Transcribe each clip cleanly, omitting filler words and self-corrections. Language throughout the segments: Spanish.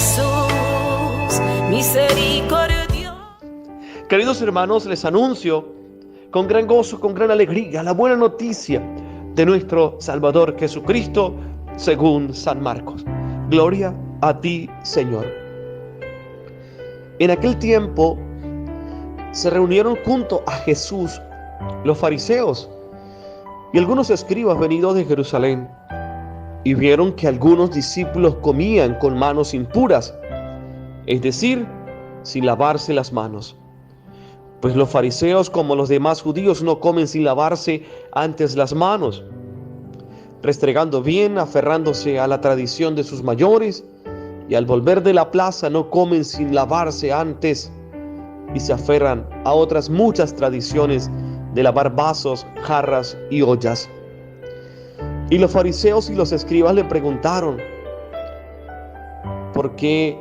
Jesús, misericordioso. Queridos hermanos, les anuncio con gran gozo, con gran alegría, la buena noticia de nuestro Salvador Jesucristo, según San Marcos. Gloria a ti, Señor. En aquel tiempo se reunieron junto a Jesús los fariseos y algunos escribas venidos de Jerusalén, y vieron que algunos discípulos comían con manos impuras, es decir, sin lavarse las manos. Pues los fariseos, como los demás judíos, no comen sin lavarse antes las manos, restregando bien, aferrándose a la tradición de sus mayores, y al volver de la plaza no comen sin lavarse antes, y se aferran a otras muchas tradiciones de lavar vasos, jarras y ollas. Y los fariseos y los escribas le preguntaron: ¿por qué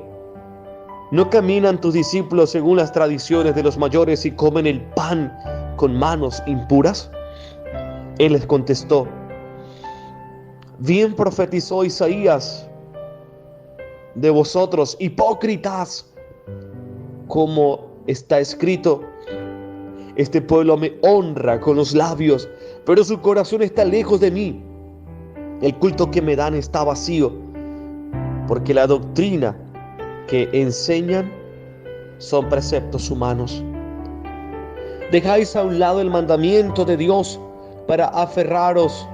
no caminan tus discípulos según las tradiciones de los mayores y comen el pan con manos impuras? Él les contestó: bien profetizó Isaías de vosotros, hipócritas, como está escrito: este pueblo me honra con los labios, pero su corazón está lejos de mí. El culto que me dan está vacío, porque la doctrina que enseñan son preceptos humanos. Dejáis a un lado el mandamiento de Dios para aferraros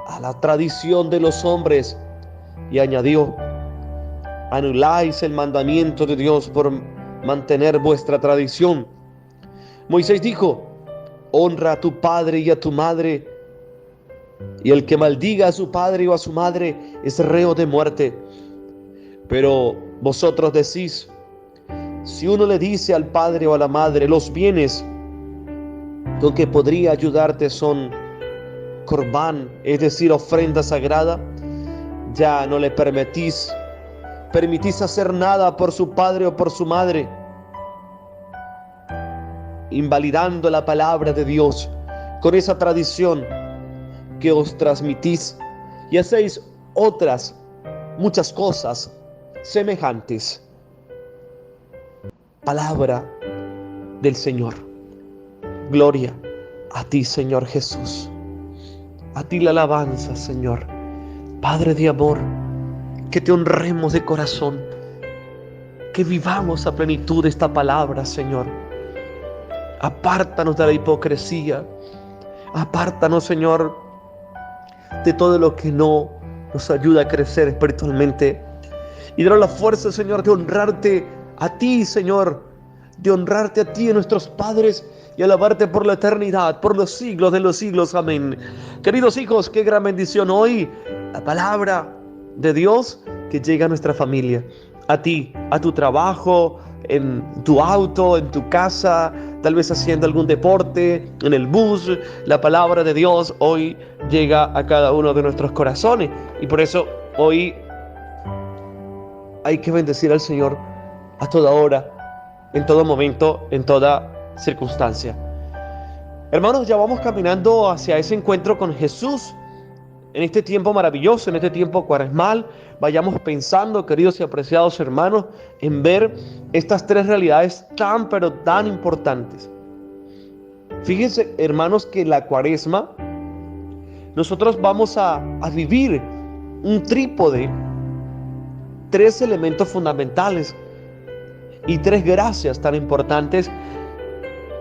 a la tradición de los hombres. Y añadió: anuláis el mandamiento de Dios por mantener vuestra tradición. Moisés dijo: honra a tu padre y a tu madre, y el que maldiga a su padre o a su madre es reo de muerte. Pero vosotros decís: si uno le dice al padre o a la madre, los bienes con que podría ayudarte son corbán, es decir, ofrenda sagrada, ya no le permitís hacer nada por su padre o por su madre, invalidando la palabra de Dios con esa tradición que os transmitís, y hacéis otras muchas cosas semejantes. Palabra del Señor. Gloria a ti, Señor Jesús. A ti la alabanza, Señor. Padre de amor, que te honremos de corazón, que vivamos a plenitud esta palabra, Señor. Apártanos de la hipocresía. Apártanos, Señor, de todo lo que no nos ayuda a crecer espiritualmente. Y danos la fuerza, Señor, de honrarte a ti, Señor, de honrarte a ti, a nuestros padres, y alabarte por la eternidad, por los siglos de los siglos. Amén. Queridos hijos, qué gran bendición hoy la palabra de Dios que llega a nuestra familia, a ti, a tu trabajo, en tu auto, en tu casa, tal vez haciendo algún deporte, en el bus. La palabra de Dios hoy llega a cada uno de nuestros corazones, y por eso hoy hay que bendecir al Señor a toda hora, en todo momento, en toda circunstancia. Hermanos, ya vamos caminando hacia ese encuentro con Jesús en este tiempo maravilloso, en este tiempo cuaresmal. Vayamos pensando, queridos y apreciados hermanos, en ver estas tres realidades tan pero tan importantes. Fíjense, hermanos, que la cuaresma nosotros vamos a vivir un trípode, tres elementos fundamentales y tres gracias tan importantes.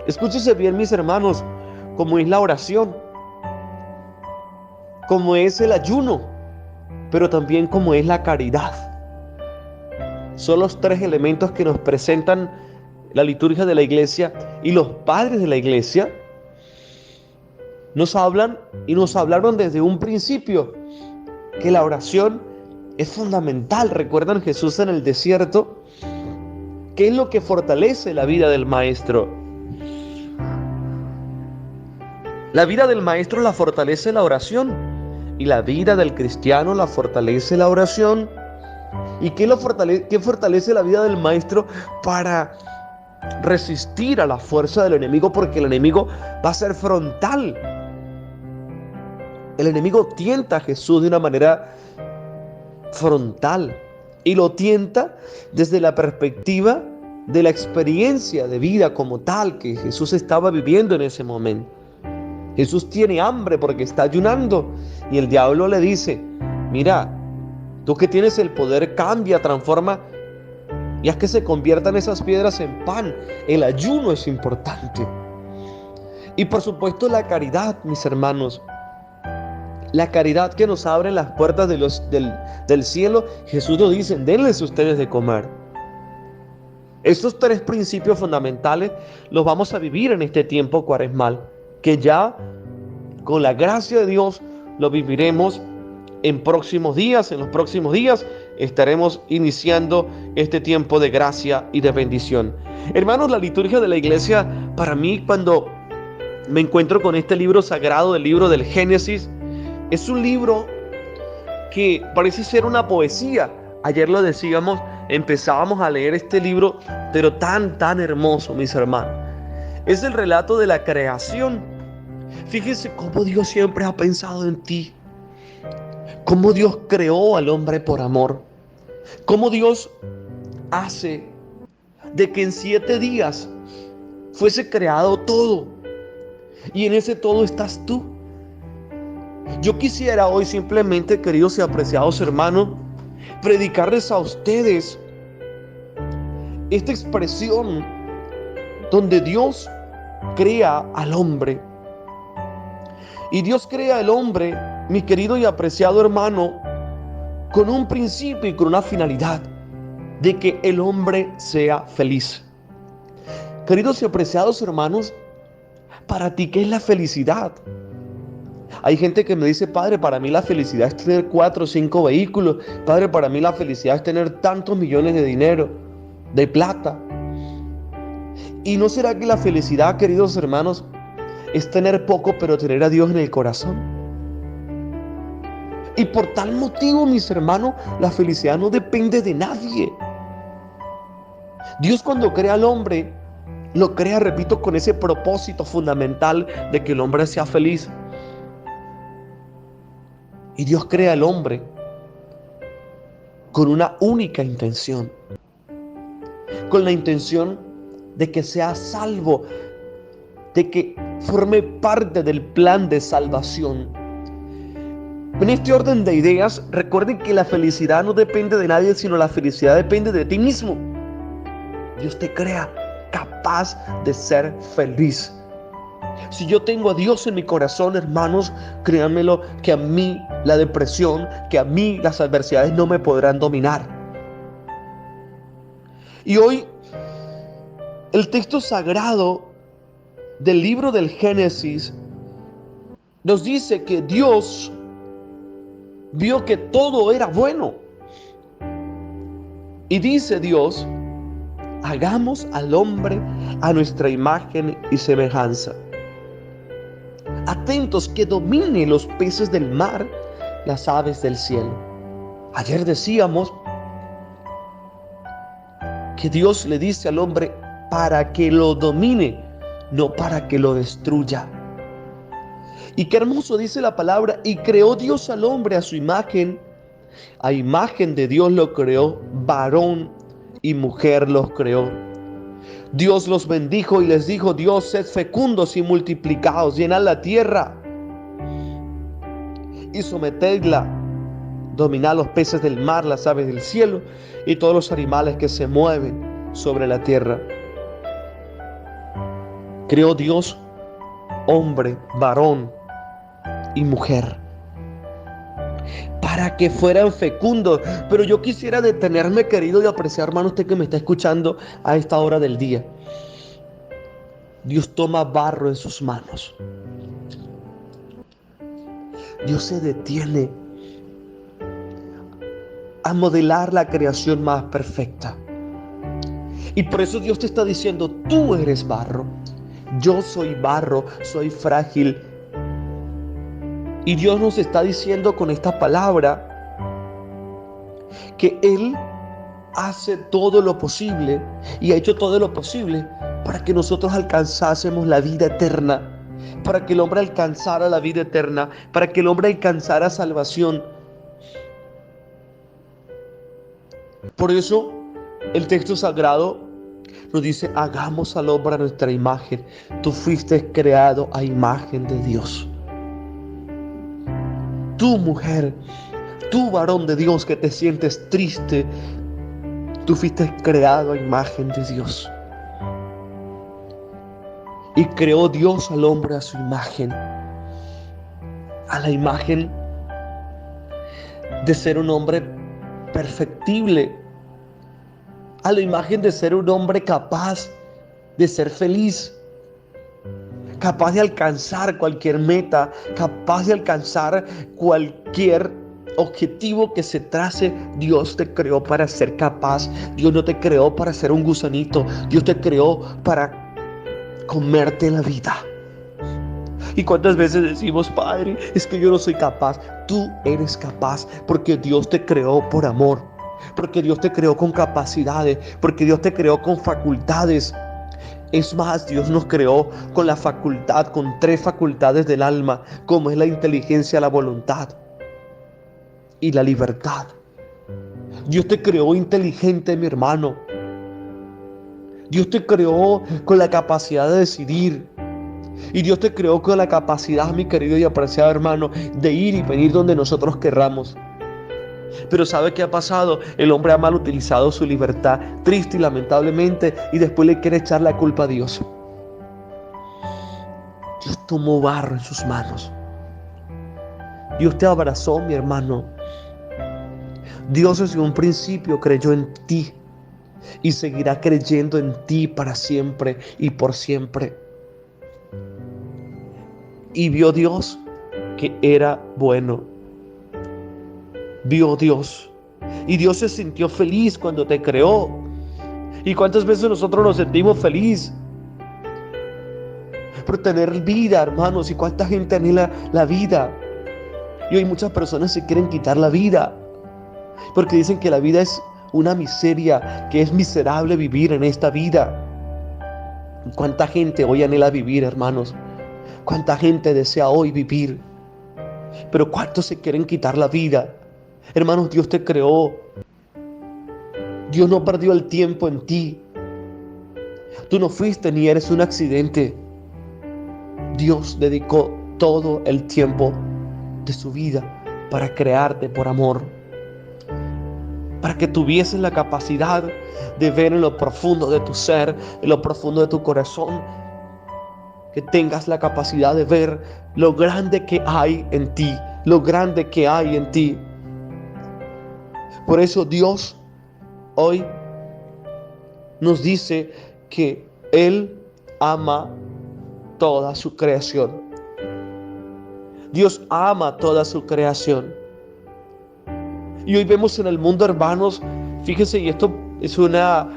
Escúchese bien, mis hermanos, como es la oración, como es el ayuno, pero también como es la caridad. Son los tres elementos que nos presentan la liturgia de la iglesia, y los padres de la iglesia nos hablan y nos hablaron desde un principio que la oración es fundamental. ¿Recuerdan Jesús en el desierto? ¿Qué es lo que fortalece la vida del maestro? La vida del maestro la fortalece la oración, y la vida del cristiano la fortalece la oración. ¿Y qué fortalece la vida del maestro? Para resistir a la fuerza del enemigo, porque el enemigo va a ser frontal. El enemigo tienta a Jesús de una manera frontal, y lo tienta desde la perspectiva de la experiencia de vida como tal que Jesús estaba viviendo en ese momento. Jesús tiene hambre porque está ayunando y el diablo le dice: mira, tú que tienes el poder, cambia, transforma y haz que se conviertan esas piedras en pan. El ayuno es importante. Y por supuesto la caridad, mis hermanos. La caridad que nos abre las puertas del cielo. Jesús nos dice: denles ustedes de comer. Estos tres principios fundamentales los vamos a vivir en este tiempo cuaresmal, que ya con la gracia de Dios lo viviremos en próximos días. En los próximos días estaremos iniciando este tiempo de gracia y de bendición. Hermanos, la liturgia de la iglesia, para mí, cuando me encuentro con este libro sagrado, el libro del Génesis, es un libro que parece ser una poesía. Ayer lo decíamos, empezábamos a leer este libro, pero tan hermoso, mis hermanos. Es el relato de la creación. Fíjense cómo Dios siempre ha pensado en ti. Cómo Dios creó al hombre por amor. Cómo Dios hace de que en 7 días fuese creado todo. Y en ese todo estás tú. Yo quisiera hoy simplemente, queridos y apreciados hermanos, predicarles a ustedes esta expresión donde Dios crea al hombre. Y Dios crea al hombre, mi querido y apreciado hermano, con un principio y con una finalidad de que el hombre sea feliz. Queridos y apreciados hermanos, para ti, ¿qué es la felicidad? Hay gente que me dice: padre, para mí la felicidad es tener 4 o 5 vehículos. Padre, para mí la felicidad es tener tantos millones de dinero, de plata. ¿Y no será que la felicidad, queridos hermanos, es tener poco pero tener a Dios en el corazón? Y por tal motivo, mis hermanos, la felicidad no depende de nadie. Dios, cuando crea al hombre, lo crea, repito, con ese propósito fundamental de que el hombre sea feliz. Y Dios crea al hombre con una única intención. Con la intención de que sea salvo, de que forme parte del plan de salvación. En este orden de ideas, recuerden que la felicidad no depende de nadie, sino la felicidad depende de ti mismo. Dios te crea capaz de ser feliz. Si yo tengo a Dios en mi corazón, hermanos, créanmelo, que a mí la depresión, que a mí las adversidades no me podrán dominar. Y hoy, el texto sagrado del libro del Génesis nos dice que Dios vio que todo era bueno. Y dice Dios: hagamos al hombre a nuestra imagen y semejanza. Atentos, que domine los peces del mar, las aves del cielo. Ayer decíamos que Dios le dice al hombre para que lo domine, no para que lo destruya. Y qué hermoso dice la palabra: y creó Dios al hombre a su imagen. A imagen de Dios lo creó, varón y mujer los creó. Dios los bendijo y les dijo: Dios, sed fecundos y multiplicaos, llenad la tierra y sometedla, dominad los peces del mar, las aves del cielo y todos los animales que se mueven sobre la tierra. Creó Dios hombre, varón y mujer, para que fueran fecundos. Pero yo quisiera detenerme, querido y apreciar hermano, usted que me está escuchando a esta hora del día. Dios toma barro en sus manos. Dios se detiene a modelar la creación más perfecta. Y por eso Dios te está diciendo: tú eres barro, yo soy barro, soy frágil. Y Dios nos está diciendo con esta palabra que Él hace todo lo posible y ha hecho todo lo posible para que nosotros alcanzásemos la vida eterna, para que el hombre alcanzara la vida eterna, para que el hombre alcanzara salvación. Por eso el texto sagrado nos dice: hagamos al hombre a nuestra imagen. Tú fuiste creado a imagen de Dios. Tú, mujer, tú, varón de Dios que te sientes triste, tú fuiste creado a imagen de Dios. Y creó Dios al hombre a su imagen, a la imagen de ser un hombre perfectible, a la imagen de ser un hombre capaz de ser feliz, capaz de alcanzar cualquier meta, capaz de alcanzar cualquier objetivo que se trace. Dios te creó para ser capaz. Dios no te creó para ser un gusanito. Dios te creó para comerte la vida. ¿Y cuántas veces decimos: Padre, es que yo no soy capaz? Tú eres capaz porque Dios te creó por amor, porque Dios te creó con capacidades, porque Dios te creó con facultades. Es más, Dios nos creó con la facultad, con 3 facultades del alma, como es la inteligencia, la voluntad y la libertad. Dios te creó inteligente, mi hermano. Dios te creó con la capacidad de decidir. Y Dios te creó con la capacidad, mi querido y apreciado hermano, de ir y venir donde nosotros querramos. Pero ¿sabe qué ha pasado? El hombre ha mal utilizado su libertad, triste y lamentablemente, y después le quiere echar la culpa a Dios. Dios tomó barro en sus manos. Dios te abrazó, mi hermano. Dios desde un principio creyó en ti y seguirá creyendo en ti para siempre y por siempre. Y vio Dios que era bueno. Vio Dios. Y Dios se sintió feliz cuando te creó. ¿Y cuántas veces nosotros nos sentimos felices por tener vida, hermanos? ¿Y cuánta gente anhela la vida? Y hoy muchas personas se quieren quitar la vida porque dicen que la vida es una miseria, que es miserable vivir en esta vida. ¿Cuánta gente hoy anhela vivir, hermanos? ¿Cuánta gente desea hoy vivir? Pero ¿cuántos se quieren quitar la vida? Hermanos, Dios te creó. Dios no perdió el tiempo en ti. Tú no fuiste ni eres un accidente. Dios dedicó todo el tiempo de su vida para crearte por amor, para que tuvieses la capacidad de ver en lo profundo de tu ser, en lo profundo de tu corazón, que tengas la capacidad de ver lo grande que hay en ti, lo grande que hay en ti. Por eso Dios hoy nos dice que Él ama toda su creación. Dios ama toda su creación. Y hoy vemos en el mundo, hermanos, fíjense, y esto es una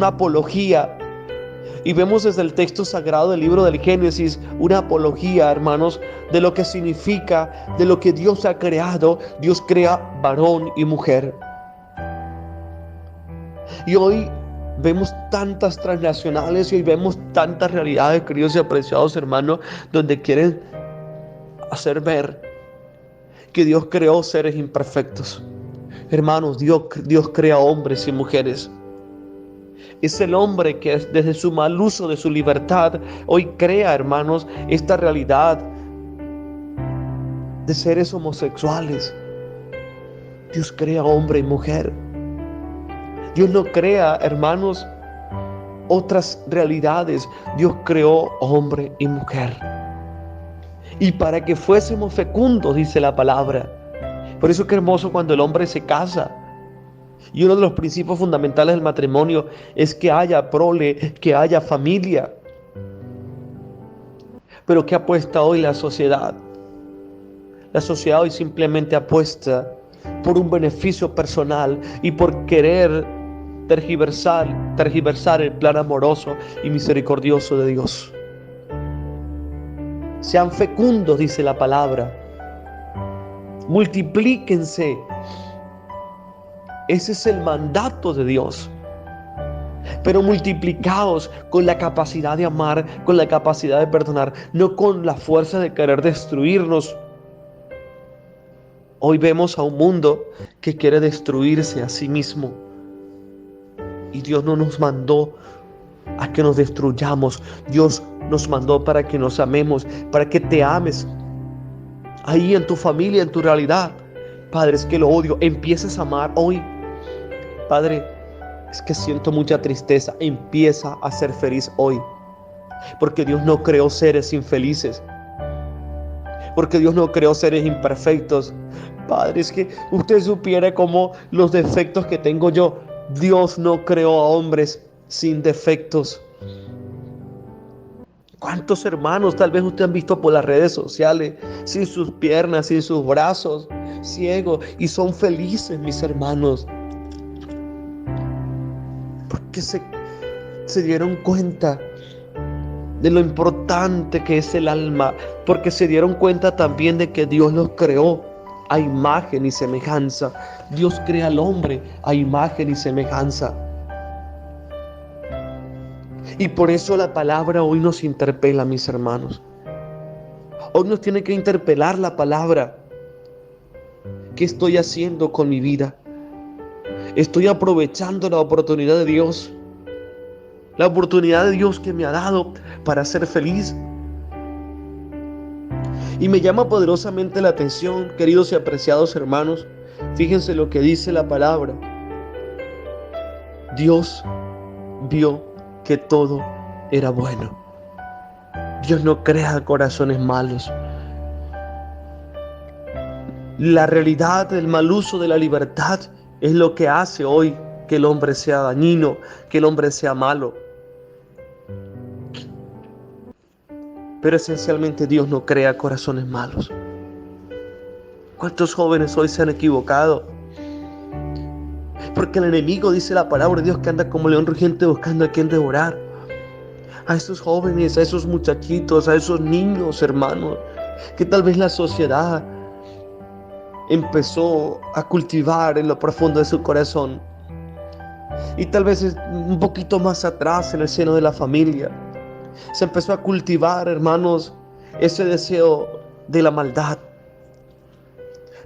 apología. Y vemos desde el texto sagrado del libro del Génesis una apología, hermanos, de lo que significa, de lo que Dios ha creado. Dios crea varón y mujer. Y hoy vemos tantas transnacionales y hoy vemos tantas realidades, queridos y apreciados hermanos, donde quieren hacer ver que Dios creó seres imperfectos. Hermanos, Dios crea hombres y mujeres. Es el hombre que desde su mal uso de su libertad hoy crea, hermanos, esta realidad de seres homosexuales. Dios crea hombre y mujer. Dios no crea, hermanos, otras realidades. Dios creó hombre y mujer. Y para que fuésemos fecundos, dice la palabra. Por eso es que hermoso cuando el hombre se casa. Y uno de los principios fundamentales del matrimonio es que haya prole, que haya familia. Pero ¿qué apuesta hoy la sociedad? La sociedad hoy simplemente apuesta por un beneficio personal y por querer tergiversar el plan amoroso y misericordioso de Dios. Sean fecundos, dice la palabra. Multiplíquense. Ese es el mandato de Dios. Pero multiplicados con la capacidad de amar, con la capacidad de perdonar, no con la fuerza de querer destruirnos. Hoy vemos a un mundo que quiere destruirse a sí mismo. Y Dios no nos mandó a que nos destruyamos. Dios nos mandó para que nos amemos, para que te ames. Ahí en tu familia, en tu realidad. Padre, es que lo odio. Empieces a amar hoy. Padre, es que siento mucha tristeza. Empieza a ser feliz hoy. Porque Dios no creó seres infelices. Porque Dios no creó seres imperfectos. Padre, es que usted supiera cómo los defectos que tengo yo. Dios no creó a hombres sin defectos. ¿Cuántos hermanos tal vez usted han visto por las redes sociales, sin sus piernas, sin sus brazos, ciegos, y son felices, mis hermanos? Porque se dieron cuenta de lo importante que es el alma, porque se dieron cuenta también de que Dios los creó a imagen y semejanza. Dios crea al hombre a imagen y semejanza. Y por eso la palabra hoy nos interpela, mis hermanos. Hoy nos tiene que interpelar la palabra. ¿Qué estoy haciendo con mi vida? ¿Estoy aprovechando la oportunidad de Dios? La oportunidad de Dios que me ha dado para ser feliz. Y me llama poderosamente la atención, queridos y apreciados hermanos. Fíjense lo que dice la palabra. Dios vio que todo era bueno. Dios no crea corazones malos. La realidad del mal uso de la libertad es lo que hace hoy que el hombre sea dañino, que el hombre sea malo. Pero esencialmente Dios no crea corazones malos. ¿Cuántos jóvenes hoy se han equivocado? Porque el enemigo, dice la palabra de Dios, que anda como león rugiente buscando a quien devorar. A esos jóvenes, a esos muchachitos, a esos niños, hermanos, que tal vez la sociedad empezó a cultivar en lo profundo de su corazón. Y tal vez un poquito más atrás, en el seno de la familia, se empezó a cultivar, hermanos, ese deseo de la maldad.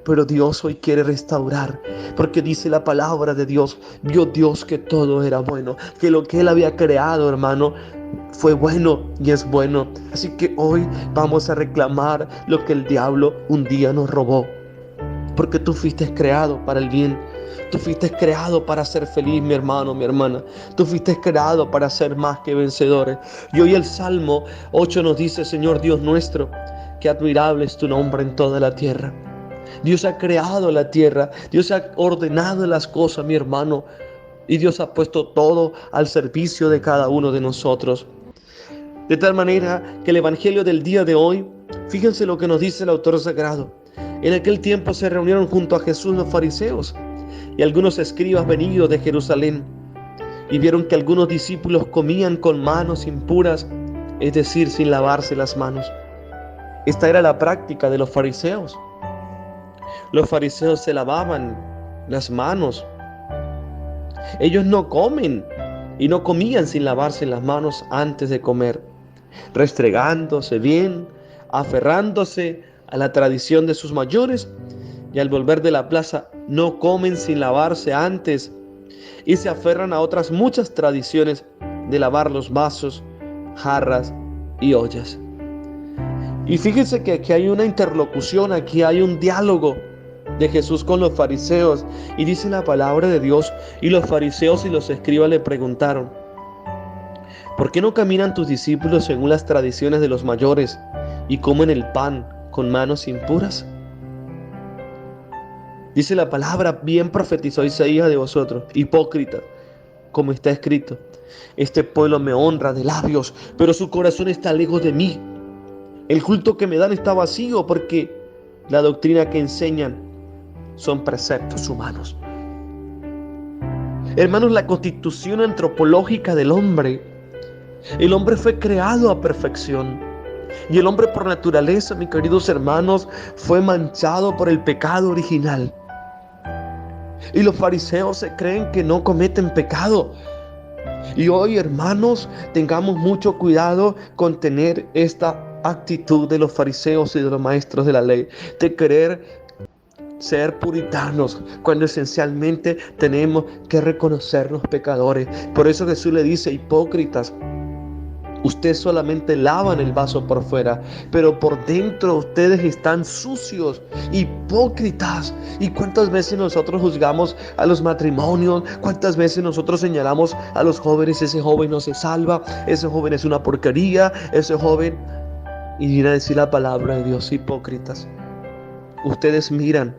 Pero Dios hoy quiere restaurar, porque dice la palabra de Dios, vio Dios que todo era bueno, que lo que Él había creado, hermano, fue bueno y es bueno. Así que hoy vamos a reclamar lo que el diablo un día nos robó, porque tú fuiste creado para el bien. Tú fuiste creado para ser feliz, mi hermano, mi hermana. Tú fuiste creado para ser más que vencedores. Y hoy el Salmo 8 nos dice, Señor Dios nuestro, que admirable es tu nombre en toda la tierra. Dios ha creado la tierra. Dios ha ordenado las cosas, mi hermano. Y Dios ha puesto todo al servicio de cada uno de nosotros. De tal manera que el evangelio del día de hoy, fíjense lo que nos dice el autor sagrado. En aquel tiempo se reunieron junto a Jesús los fariseos y algunos escribas venidos de Jerusalén, y vieron que algunos discípulos comían con manos impuras, es decir, sin lavarse las manos. Esta era la práctica de los fariseos. Los fariseos se lavaban las manos. Ellos no comen y no comían sin lavarse las manos antes de comer, restregándose bien, aferrándose a la tradición de sus mayores, y al volver de la plaza no comen sin lavarse antes y se aferran a otras muchas tradiciones de lavar los vasos, jarras y ollas. Y fíjense que aquí hay una interlocución, aquí hay un diálogo de Jesús con los fariseos, y dice la palabra de Dios, y los fariseos y los escribas le preguntaron, ¿por qué no caminan tus discípulos según las tradiciones de los mayores y comen el pan con manos impuras? Dice la palabra, bien profetizó Isaías de vosotros, hipócritas, como está escrito, este pueblo me honra de labios, pero su corazón está lejos de mí. El culto que me dan está vacío, porque la doctrina que enseñan son preceptos humanos. Hermanos, la constitución antropológica del hombre, el hombre fue creado a perfección. Y el hombre por naturaleza, mis queridos hermanos, fue manchado por el pecado original. Y los fariseos se creen que no cometen pecado. Y hoy, hermanos, tengamos mucho cuidado con tener esta actitud de los fariseos y de los maestros de la ley, de creer ser puritanos, cuando esencialmente tenemos que reconocernos pecadores. Por eso Jesús le dice: hipócritas, ustedes solamente lavan el vaso por fuera, pero por dentro ustedes están sucios, hipócritas. ¿Y cuántas veces nosotros juzgamos a los matrimonios? ¿Cuántas veces nosotros señalamos a los jóvenes? Ese joven no se salva, ese joven es una porquería, ese joven... Y viene a decir la palabra de Dios: hipócritas, ustedes miran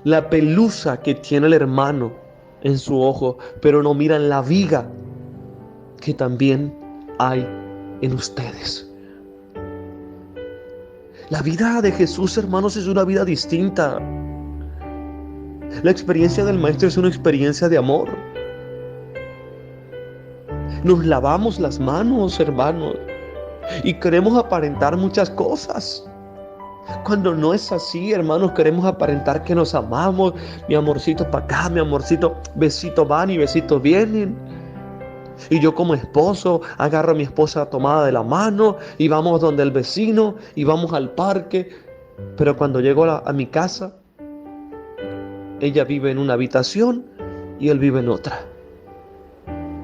la pelusa que tiene el hermano en su ojo, pero no miran la viga que también hay en ustedes. La vida de Jesús, hermanos, es una vida distinta. La experiencia del Maestro es una experiencia de amor. Nos lavamos las manos, hermanos, y queremos aparentar muchas cosas. Cuando no es así, hermanos, queremos aparentar que nos amamos. Mi amorcito para acá, mi amorcito, besitos van y besitos vienen. Y yo como esposo agarro a mi esposa tomada de la mano y vamos donde el vecino y vamos al parque. Pero cuando llego a mi casa, ella vive en una habitación y él vive en otra.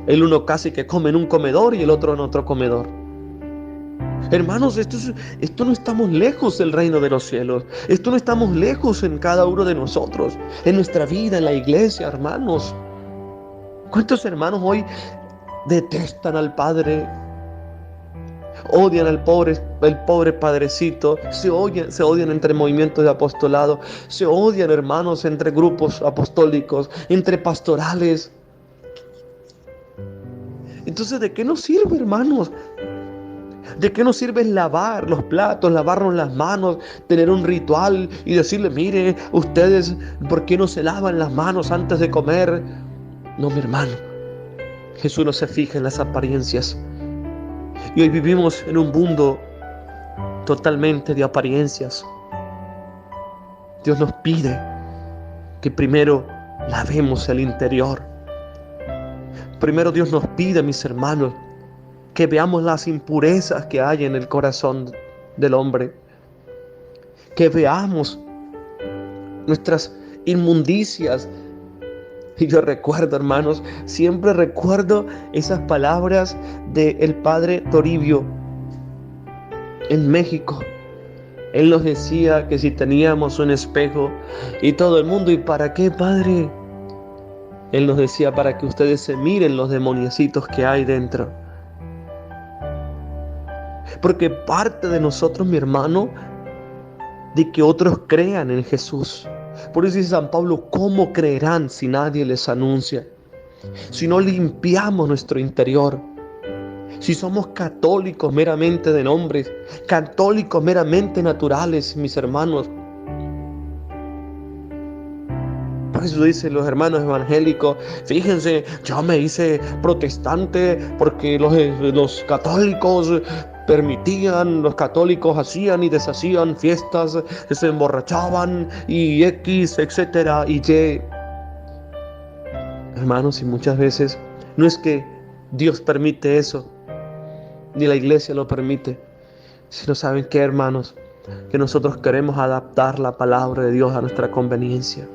El uno casi que come en un comedor y el otro en otro comedor. Hermanos, esto no estamos lejos del reino de los cielos. Esto no estamos lejos en cada uno de nosotros, en nuestra vida, en la iglesia, hermanos. ¿Cuántos hermanos hoy detestan al Padre? Odian al pobre padrecito. Se odian entre movimientos de apostolado. Se odian, hermanos, entre grupos apostólicos, entre pastorales. Entonces, ¿de qué nos sirve, hermanos? ¿De qué nos sirve lavar los platos, lavarnos las manos, tener un ritual y decirle: mire, ustedes, ¿por qué no se lavan las manos antes de comer? No, mi hermano, Jesús no se fija en las apariencias. Y hoy vivimos en un mundo totalmente de apariencias. Dios nos pide que primero lavemos el interior. Primero Dios nos pide, mis hermanos, que veamos las impurezas que hay en el corazón del hombre. Que veamos nuestras inmundicias. Y yo recuerdo, hermanos, siempre recuerdo esas palabras del padre Toribio en México. Él nos decía que si teníamos un espejo y todo el mundo: ¿y para qué, padre? Él nos decía: para que ustedes se miren los demoniecitos que hay dentro. Porque parte de nosotros, mi hermano, de que otros crean en Jesús. Por eso dice San Pablo: ¿cómo creerán si nadie les anuncia? Si no limpiamos nuestro interior. Si somos católicos meramente de nombres, católicos meramente naturales, mis hermanos. Por eso dicen los hermanos evangélicos: fíjense, yo me hice protestante porque los católicos permitían, los católicos hacían y deshacían fiestas, se emborrachaban y X, etcétera y Y. Hermanos, y muchas veces no es que Dios permite eso, ni la iglesia lo permite, sino, ¿saben qué, hermanos? Que nosotros queremos adaptar la palabra de Dios a nuestra conveniencia.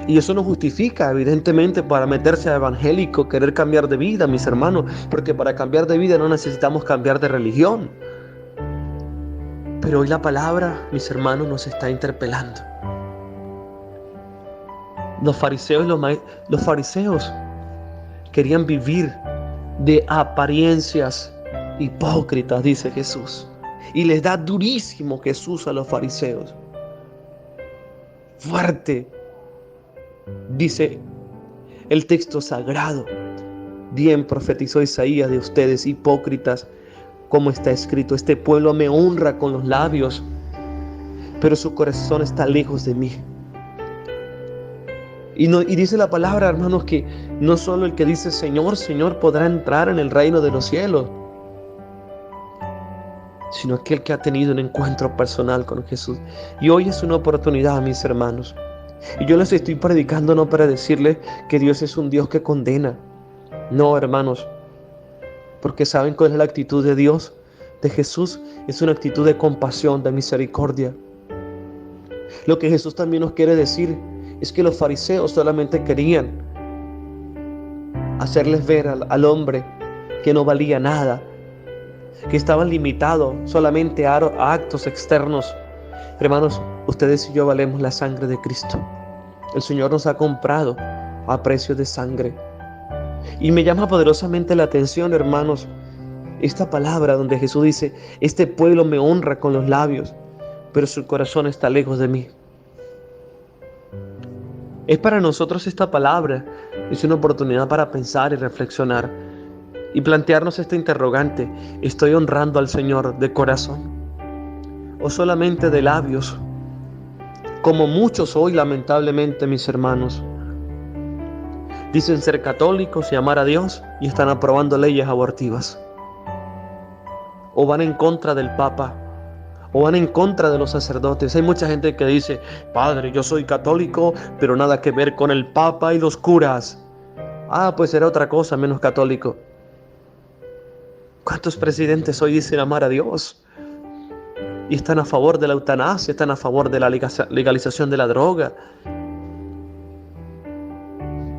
Y eso no justifica, evidentemente, para meterse a evangélico, querer cambiar de vida, mis hermanos, porque para cambiar de vida no necesitamos cambiar de religión. Pero hoy la palabra, mis hermanos, nos está interpelando. Los fariseos querían vivir de apariencias hipócritas, dice Jesús. Y les da durísimo Jesús a los fariseos. Fuerte. Dice el texto sagrado: bien profetizó Isaías de ustedes, hipócritas, como está escrito: este pueblo me honra con los labios, pero su corazón está lejos de mí. Y dice la palabra, hermanos, que no solo el que dice Señor, Señor podrá entrar en el reino de los cielos, sino aquel que ha tenido un encuentro personal con Jesús. Y hoy es una oportunidad, mis hermanos. Y yo les estoy predicando no para decirles que Dios es un Dios que condena. No, hermanos. Porque ¿saben cuál es la actitud de Dios? de Jesús es una actitud de compasión, de misericordia. Lo que Jesús también nos quiere decir es que los fariseos solamente querían hacerles ver al hombre que no valía nada, que estaban limitados solamente a actos externos. Hermanos, ustedes y yo valemos la sangre de Cristo. El Señor nos ha comprado a precio de sangre. Y me llama poderosamente la atención, hermanos, esta palabra donde Jesús dice: este pueblo me honra con los labios, pero su corazón está lejos de mí. Es para nosotros esta palabra, es una oportunidad para pensar y reflexionar y plantearnos esta interrogante: ¿estoy honrando al Señor de corazón o solamente de labios? Como muchos hoy, lamentablemente, mis hermanos, dicen ser católicos y amar a Dios y están aprobando leyes abortivas, o van en contra del Papa, o van en contra de los sacerdotes. Hay mucha gente que dice: padre, yo soy católico, pero nada que ver con el Papa y los curas. Pues será otra cosa menos católico. ¿Cuántos presidentes hoy dicen amar a Dios y están a favor de la eutanasia, están a favor de la legalización de la droga?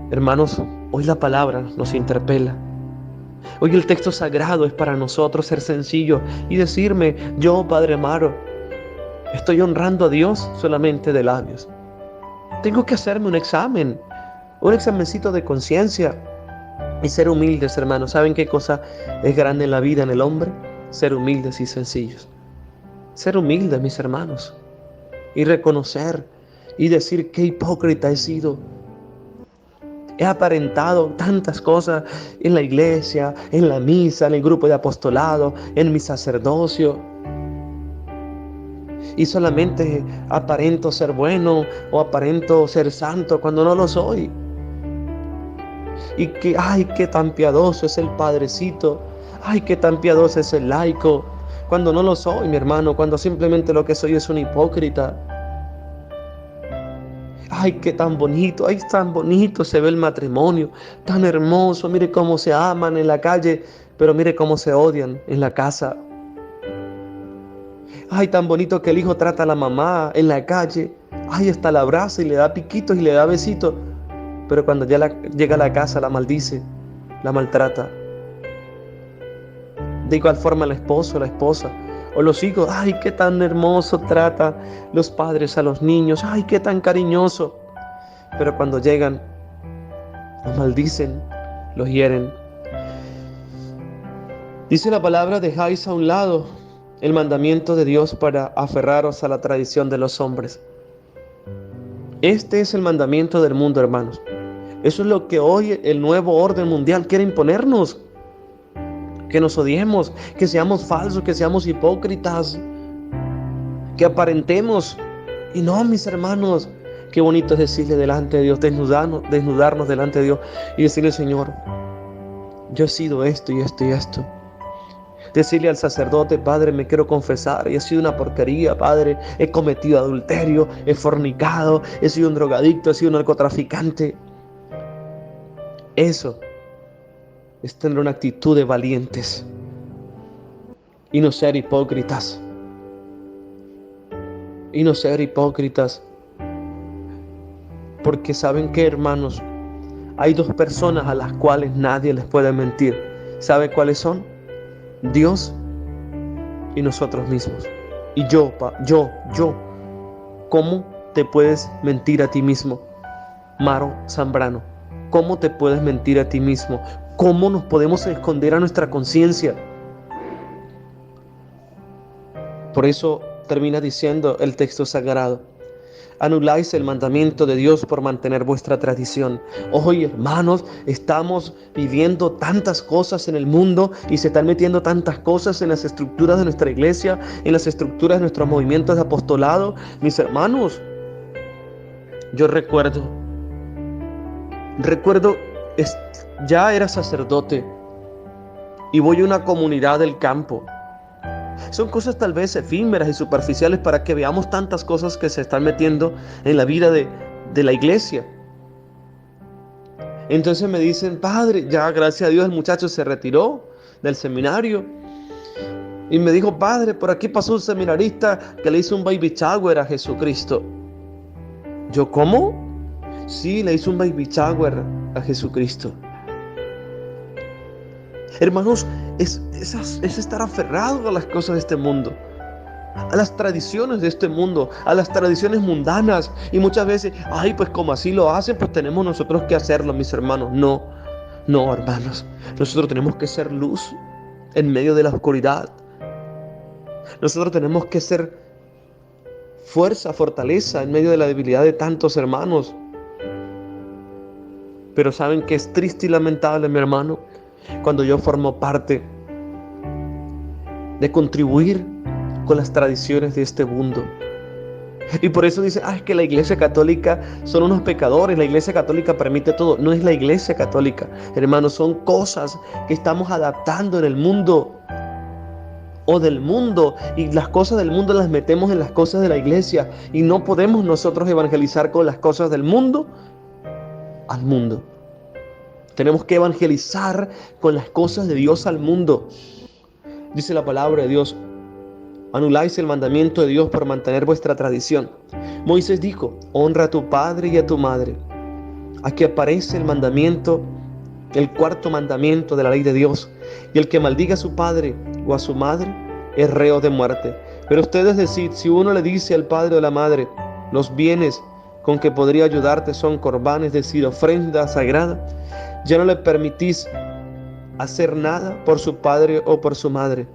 Hermanos, hoy la palabra nos interpela. Hoy el texto sagrado es para nosotros ser sencillo y decirme: yo, Padre amado, estoy honrando a Dios solamente de labios. Tengo que hacerme un examencito de conciencia y ser humildes, hermanos. ¿Saben qué cosa es grande en la vida, en el hombre? Ser humildes y sencillos. Ser humildes, mis hermanos, y reconocer y decir: qué hipócrita he sido. He aparentado tantas cosas en la iglesia, en la misa, en el grupo de apostolado, en mi sacerdocio. Y solamente aparento ser bueno o aparento ser santo cuando no lo soy. Y que, qué tan piadoso es el padrecito. Qué tan piadoso es el laico. Cuando no lo soy, mi hermano, cuando simplemente lo que soy es un hipócrita. Qué tan bonito, tan bonito se ve el matrimonio, tan hermoso. Mire cómo se aman en la calle, pero mire cómo se odian en la casa. Tan bonito que el hijo trata a la mamá en la calle. Hasta la abraza y le da piquitos y le da besitos. Pero cuando ya llega a la casa la maldice, la maltrata. De igual forma el esposo, la esposa o los hijos. Qué tan hermoso trata los padres a los niños. Qué tan cariñoso. Pero cuando llegan, los maldicen, los hieren. Dice la palabra: dejáis a un lado el mandamiento de Dios para aferraros a la tradición de los hombres. Este es el mandamiento del mundo, hermanos. Eso es lo que hoy el nuevo orden mundial quiere imponernos. Que nos odiemos, que seamos falsos, que seamos hipócritas, que aparentemos. Y no, mis hermanos, qué bonito es decirle delante de Dios, desnudarnos delante de Dios y decirle: Señor, yo he sido esto y esto y esto. Decirle al sacerdote: Padre, me quiero confesar y he sido una porquería, Padre, he cometido adulterio, he fornicado, he sido un drogadicto, he sido un narcotraficante. Eso es tener una actitud de valientes y no ser hipócritas. Porque ¿saben qué, hermanos? Hay dos personas a las cuales nadie les puede mentir. ¿Sabe cuáles son? Dios y nosotros mismos. Y yo. ¿Cómo te puedes mentir a ti mismo, Maro Zambrano? ¿Cómo te puedes mentir a ti mismo? ¿Cómo nos podemos esconder a nuestra conciencia? Por eso termina diciendo el texto sagrado: anuláis el mandamiento de Dios por mantener vuestra tradición. Hoy, hermanos, estamos viviendo tantas cosas en el mundo y se están metiendo tantas cosas en las estructuras de nuestra iglesia, en las estructuras de nuestros movimientos de apostolado. Mis hermanos, yo recuerdo, ya era sacerdote y voy a una comunidad del campo. Son cosas tal vez efímeras y superficiales para que veamos tantas cosas que se están metiendo en la vida de la iglesia. Entonces me dicen: Padre, ya gracias a Dios el muchacho se retiró del seminario Y me dijo, padre, por aquí pasó un seminarista que le hizo un baby shower a Jesucristo. Yo, ¿cómo? Sí, le hizo un baby shower a Jesucristo. Hermanos, es estar aferrado a las cosas de este mundo, a las tradiciones de este mundo, a las tradiciones mundanas. Y muchas veces, pues como así lo hacen, pues tenemos nosotros que hacerlo, mis hermanos. No, hermanos. Nosotros tenemos que ser luz en medio de la oscuridad. Nosotros tenemos que ser fuerza, fortaleza en medio de la debilidad de tantos hermanos. Pero ¿saben qué es triste y lamentable, mi hermano? Cuando yo formo parte de contribuir con las tradiciones de este mundo. Y por eso dicen, es que la Iglesia Católica son unos pecadores, la Iglesia Católica permite todo. No es la Iglesia Católica, hermanos, son cosas que estamos adaptando en el mundo o del mundo, y las cosas del mundo las metemos en las cosas de la iglesia, y no podemos nosotros evangelizar con las cosas del mundo al mundo. Tenemos que evangelizar con las cosas de Dios al mundo. Dice la palabra de Dios, anuláis el mandamiento de Dios por mantener vuestra tradición. Moisés dijo, honra a tu padre y a tu madre. Aquí aparece el mandamiento, el cuarto mandamiento de la ley de Dios. Y el que maldiga a su padre o a su madre es reo de muerte. Pero ustedes decid, si uno le dice al padre o a la madre, los bienes con que podría ayudarte son corbanes, es decir, ofrenda sagrada, ya no le permitís hacer nada por su padre o por su madre,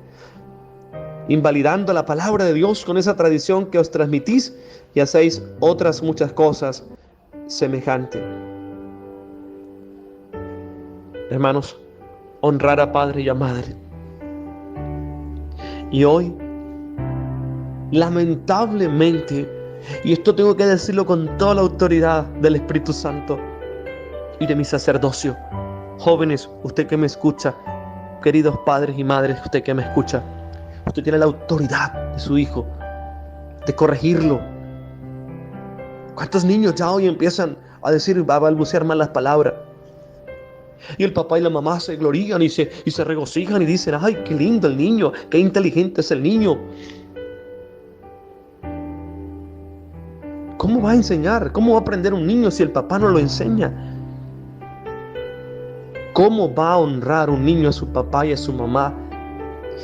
invalidando la palabra de Dios con esa tradición que os transmitís, y hacéis otras muchas cosas semejantes. Hermanos, honrar a padre y a madre. Y hoy, lamentablemente, y esto tengo que decirlo con toda la autoridad del Espíritu Santo y de mi sacerdocio, jóvenes, usted que me escucha, queridos padres y madres, usted que me escucha, usted tiene la autoridad de su hijo, de corregirlo. ¿Cuántos niños ya hoy empiezan a decir, a balbucear malas palabras? Y el papá y la mamá se glorían y se regocijan y dicen, ¡ay, qué lindo el niño! ¡Qué inteligente es el niño! ¿Cómo va a enseñar? ¿Cómo va a aprender un niño si el papá no lo enseña? ¿Cómo va a honrar un niño a su papá y a su mamá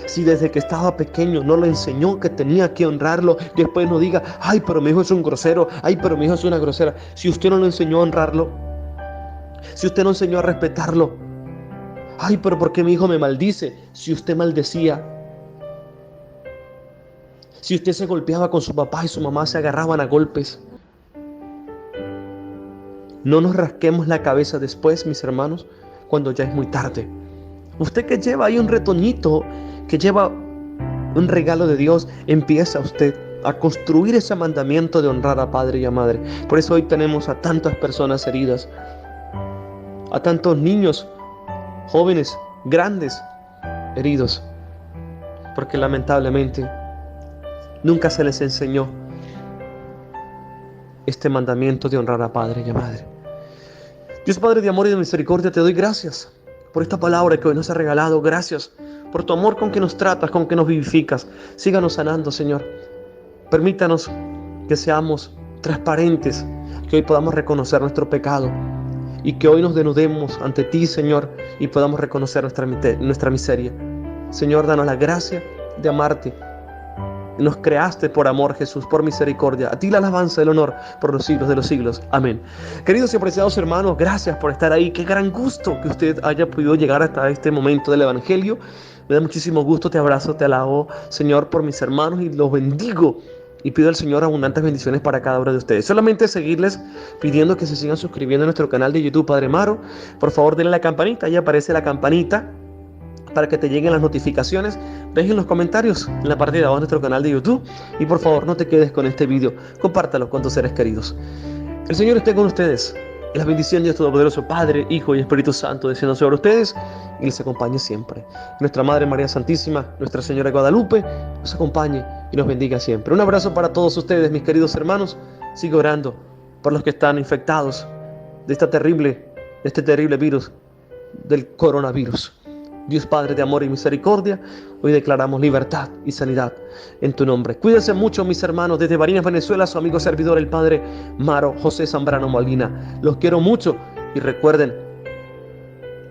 si desde que estaba pequeño no le enseñó que tenía que honrarlo? Después no diga, ¡ay, pero mi hijo es un grosero! ¡Ay, pero mi hijo es una grosera! Si usted no lo enseñó a honrarlo, si usted no enseñó a respetarlo, ¡ay, pero por qué mi hijo me maldice! Si usted maldecía, si usted se golpeaba con su papá y su mamá se agarraban a golpes. No nos rasquemos la cabeza después, mis hermanos, cuando ya es muy tarde. Usted que lleva ahí un retoñito, que lleva un regalo de Dios, empieza usted a construir ese mandamiento de honrar a padre y a madre. Por eso hoy tenemos a tantas personas heridas, a tantos niños, jóvenes, grandes, heridos, porque lamentablemente nunca se les enseñó este mandamiento de honrar a padre y a madre. Dios Padre de amor y de misericordia, te doy gracias por esta palabra que hoy nos ha regalado. Gracias por tu amor con que nos tratas, con que nos vivificas. Síganos sanando, Señor. Permítanos que seamos transparentes, que hoy podamos reconocer nuestro pecado y que hoy nos denudemos ante ti, Señor, y podamos reconocer nuestra miseria. Señor, danos la gracia de amarte. Nos creaste por amor, Jesús, por misericordia. A ti la alabanza y el honor por los siglos de los siglos. Amén. Queridos y apreciados hermanos, gracias por estar ahí. Qué gran gusto que usted haya podido llegar hasta este momento del Evangelio. Me da muchísimo gusto, te abrazo, te alabo, Señor, por mis hermanos y los bendigo. Y pido al Señor abundantes bendiciones para cada uno de ustedes. Solamente seguirles pidiendo que se sigan suscribiendo a nuestro canal de YouTube, Padre Maro. Por favor, denle la campanita, ahí aparece la campanita para que te lleguen las notificaciones. Dejen los comentarios en la parte de abajo de nuestro canal de YouTube. Y por favor, no te quedes con este video. Compártalo con tus seres queridos. El Señor esté con ustedes. Y la bendición de Dios Todopoderoso, Padre, Hijo y Espíritu Santo, descienda sobre ustedes y les acompañe siempre. Nuestra Madre María Santísima, Nuestra Señora de Guadalupe, nos acompañe y nos bendiga siempre. Un abrazo para todos ustedes, mis queridos hermanos. Sigo orando por los que están infectados de este terrible virus, del coronavirus. Dios Padre de amor y misericordia, hoy declaramos libertad y sanidad en tu nombre. Cuídense mucho, mis hermanos, desde Barinas, Venezuela, su amigo servidor, el Padre Maro José Zambrano Molina. Los quiero mucho y recuerden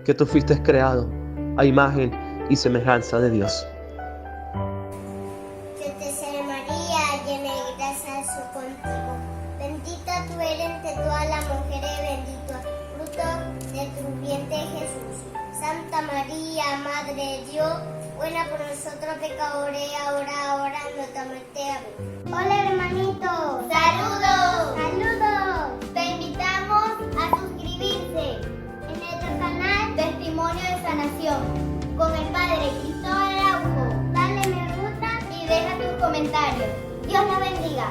que tú fuiste creado a imagen y semejanza de Dios. Que te sea María, llena de gracia, Jesús contigo. Bendita tú eres entre todas las mujeres, bendito el fruto de tu vientre Jesús. Santa María, Madre de Dios, ruega por nosotros pecadores, ahora en nuestra muerte. Amén. Hola hermanito, saludos, saludos. Te invitamos a suscribirse en nuestro canal Testimonio de Sanación con el Padre Cristóbal Araujo. Dale me gusta y deja tus comentarios. Dios los bendiga.